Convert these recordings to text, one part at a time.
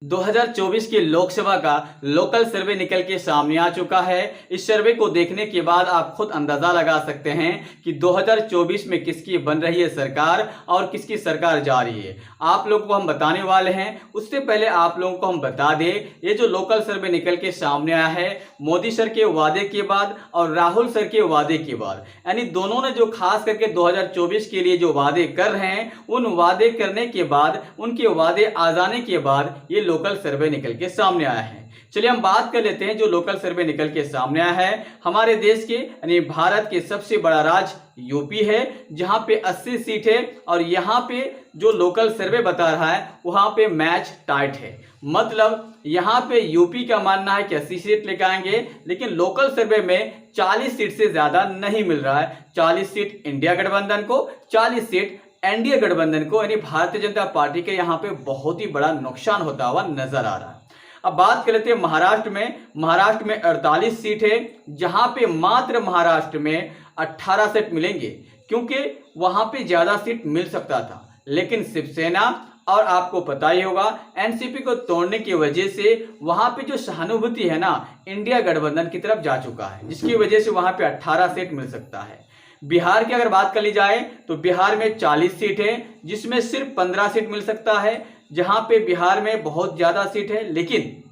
2024 की लोकसभा का लोकल सर्वे निकल के सामने आ चुका है। इस सर्वे को देखने के बाद आप खुद अंदाजा लगा सकते हैं कि 2024 में किसकी बन रही है सरकार और किसकी सरकार जा रही है। आप लोगों को हम बताने वाले हैं। उससे पहले आप लोगों को हम बता दें, ये जो लोकल सर्वे निकल के सामने आया है मोदी सर के वादे के बाद और राहुल सर के वादे के बाद, यानी दोनों ने जो खास करके 2024 के लिए जो वादे कर रहे हैं, उन वादे करने के बाद, उनके वादे आ जाने के बाद ये लोकल सर्वे निकल के सामने आया है। चलिए हम बात कर लेते हैं जो लोकल सर्वे निकल के सामने आया है। हमारे देश के यानी भारत के सबसे बड़ा राज्य यूपी है, जहां पे 80 सीट है और यहां पे जो लोकल सर्वे बता रहा है वहां पे मैच टाइट है। मतलब यहां पे यूपी का मानना है कि 80 सीट लेकर आएंगे, लेकिन लोकल सर्वे में 40 सीट से ज्यादा नहीं मिल रहा है। 40 सीट इंडिया गठबंधन को, 40 सीट एनडीए गठबंधन को, यानी भारतीय जनता पार्टी के यहाँ पे बहुत ही बड़ा नुकसान होता हुआ नजर आ रहा है। अब बात कर लेते हैं महाराष्ट्र में 48 सीट है, जहां पे मात्र महाराष्ट्र में 18 सीट मिलेंगे, क्योंकि वहां पे ज्यादा सीट मिल सकता था, लेकिन शिवसेना और आपको पता ही होगा एनसीपी को तोड़ने की वजह से वहां पे जो सहानुभूति है ना इंडिया गठबंधन की तरफ जा चुका है, जिसकी वजह से वहां पे 18 सीट मिल सकता है। बिहार की अगर बात कर ली जाए तो बिहार में 40 सीट है, जिसमें सिर्फ 15 सीट मिल सकता है, जहां पे बिहार में बहुत ज्यादा सीट है, लेकिन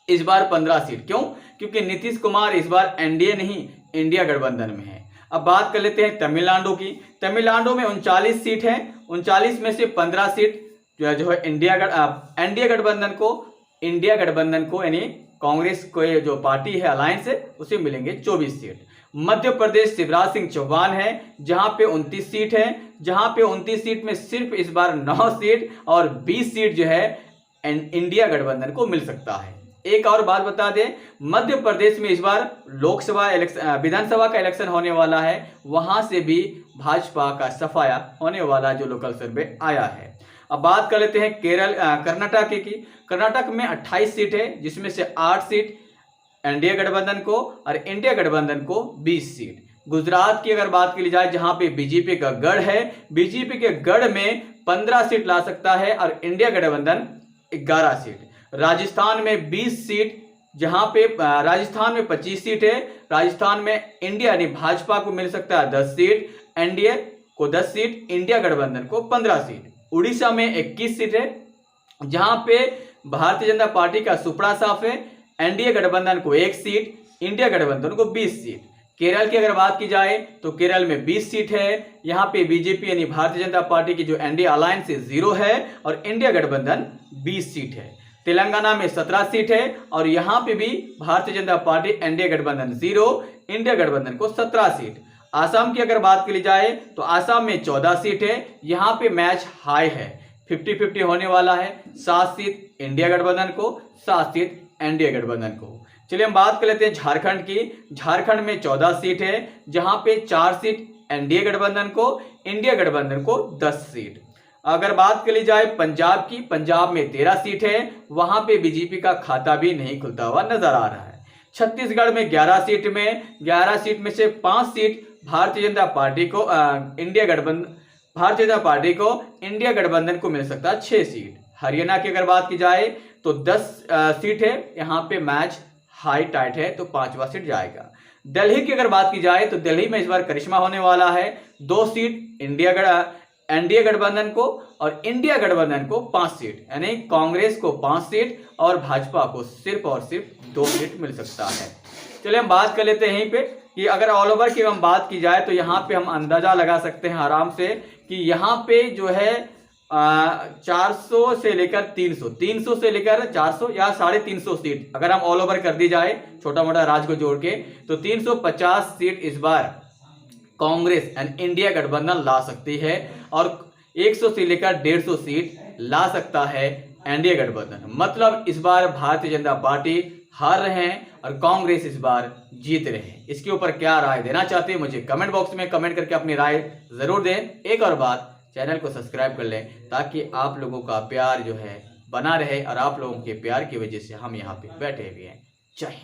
इस बार 15 सीट। क्यों? क्योंकि नीतीश कुमार इस बार एनडीए नहीं इंडिया गठबंधन में है। अब बात कर लेते हैं तमिलनाडु की। तमिलनाडु में 39 सीट है, 39 में से 15 सीट जो है एनडीए गठबंधन को यानी कांग्रेस को जो पार्टी है अलायंस है उसे मिलेंगे 24 सीट। मध्य प्रदेश शिवराज सिंह चौहान है, जहां पे 29 सीट है, जहां पे 29 सीट में सिर्फ इस बार 9 सीट और 20 सीट जो है इंडिया गठबंधन को मिल सकता है। एक और बात बता दें, मध्य प्रदेश में इस बार लोकसभा विधानसभा का इलेक्शन होने वाला है, वहां से भी भाजपा का सफाया होने वाला जो लोकल सर्वे आया है। अब बात कर लेते हैं कर्नाटक की। कर्नाटक में 28 सीट है, जिसमें से 8 सीट एनडीए गठबंधन को और इंडिया गठबंधन को 20 सीट। गुजरात की अगर बात की जाए, जहां पे बीजेपी का गढ़ है, बीजेपी के गढ़ में 15 सीट ला सकता है और इंडिया गठबंधन 11 सीट। राजस्थान में 20 सीट, जहां पे राजस्थान में 25 सीट है, राजस्थान में इंडिया यानी भाजपा को मिल सकता है 10 सीट, एनडीए को 10 सीट, इंडिया गठबंधन को 15 सीट। उड़ीसा में 21 सीट है, जहां पे भारतीय जनता पार्टी का सुपड़ा साफ है, एनडीए गठबंधन को 1 सीट, इंडिया गठबंधन को 20 सीट। केरल की अगर बात की जाए तो केरल में 20 सीट है, यहां पे बीजेपी यानी भारतीय जनता पार्टी की जो एनडीए अलायंस है 0 है और इंडिया गठबंधन 20 सीट है। तेलंगाना में 17 सीट है और यहां पे भी भारतीय जनता पार्टी एनडीए गठबंधन 0, इंडिया गठबंधन को 17 सीट। आसाम की अगर बात की जाए तो आसाम में 14 सीट है, यहां पे मैच हाई है, 50-50 होने वाला है। 7 सीट इंडिया गठबंधन को, 7 सीट एनडीए गठबंधन को। चलिए हम बात कर लेते हैं झारखंड की। झारखंड में 14 सीट है, जहां पे 4 सीट एनडीए गठबंधन को, इंडिया गठबंधन को 10 सीट। अगर बात कर ली जाए पंजाब की, पंजाब में 13 सीट है, वहां पे बीजेपी का खाता भी नहीं खुलता हुआ नजर आ रहा है। छत्तीसगढ़ में 11 सीट में से 5 सीट भारतीय जनता पार्टी को इंडिया गठबंधन को मिल सकता है 6 सीट। हरियाणा की अगर बात की जाए तो 10 सीट है, यहाँ पे मैच हाई टाइट है, तो 5वां सीट जाएगा। दिल्ली की अगर बात की जाए तो दिल्ली में इस बार करिश्मा होने वाला है, 2 सीट एनडीए गठबंधन को और इंडिया गठबंधन को 5 सीट, यानी कांग्रेस को 5 सीट और भाजपा को सिर्फ और सिर्फ 2 सीट मिल सकता है। चलिए हम बात कर लेते हैं यहीं पे कि अगर ऑल ओवर की हम बात की जाए तो यहाँ पे हम अंदाजा लगा सकते हैं आराम से कि यहाँ पे जो है 400 से लेकर 300 से लेकर 400 या 350 सीट अगर हम ऑल ओवर कर दी जाए छोटा मोटा राज्य को जोड़ के, तो 350 सीट इस बार कांग्रेस एंड इंडिया गठबंधन ला सकती है और 100 से लेकर 150 सीट ला सकता है एनडीए गठबंधन। मतलब इस बार भारतीय जनता पार्टी हार रहे हैं और कांग्रेस इस बार जीत रहे हैं। इसके ऊपर क्या राय देना चाहते हैं मुझे कमेंट बॉक्स में कमेंट करके अपनी राय जरूर दें। एक और बात, चैनल को सब्सक्राइब कर लें ताकि आप लोगों का प्यार जो है बना रहे और आप लोगों के प्यार की वजह से हम यहाँ पे बैठे हुए हैं। जय हिंद।